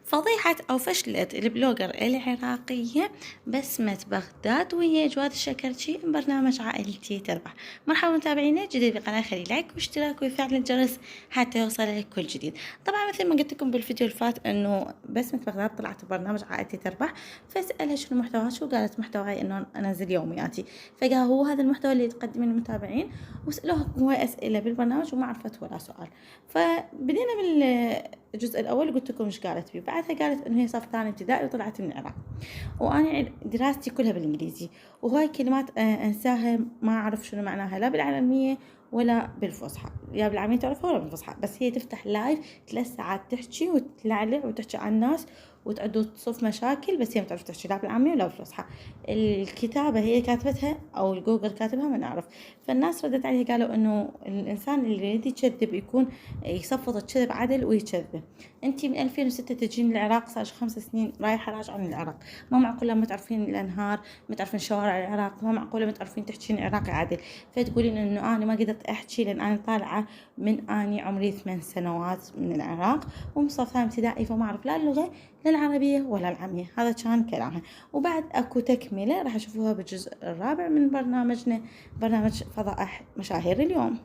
فضيحة أو فشلت البلوجر العراقية بسمة بغداد وهي جواد الشكرتشي من برنامج عائلتي تربح. مرحبا متابعينا جديد بالقناة، خلي لايك واشتراك وفعل الجرس حتى يوصلك كل جديد. طبعا مثل ما قلت لكم بالفيديو الفات انه بسمة بغداد طلعت ببرنامج عائلتي تربح، فسألها شنو محتواها، شو قالت محتواي انه انزل يومياتي، فقال هو هذا المحتوى اللي تقدمين للمتابعين، وسألوها هواي أسئلة بالبرنامج وما عرفت ولا سؤال. فبدينا الجزء الاول قلت لكم ايش قالت فيه، بعدها قالت انه هي صف ثاني ابتدائي وطلعت من العراق، وانا دراستي كلها بالانجليزي، وهاي كلمات انساها ما اعرف شنو معناها لا بالعالميه ولا بالفصحى، يا بالعاميه تعرفها ولا بالفصحى، بس هي تفتح لايف 3 ساعات تحكي وتلعلع وتحكي عن الناس وتعد تصف مشاكل، بس هي ما تعرف تحكي لا بالعاميه ولا بالفصحى. الكتابه هي كاتبتها او الجوجل كاتبها ما نعرف. فالناس ردت عليه قالوا انه الانسان اللي يريد يكذب يكون يصفط الكذب عدل ويكذبه. انتي من 2006 تجين العراق، صار 5 سنين رايحه راجعه من العراق، ما معقوله ما تعرفين الانهار، ما تعرفين شوارع العراق، ما معقوله ما تعرفين تحكين عراقي عدل، فتقولين انه انا ما قدرت احكي لان انا طالعه من اني عمري 8 سنوات من العراق ومصف ثاني ابتدائي، فما اعرف لا اللغه لا العربيه ولا العاميه. هذا كان كلامها، وبعد اكو تكمله راح اشوفوها بالجزء الرابع من برنامجنا، برنامج فضائح مشاهير اليوم.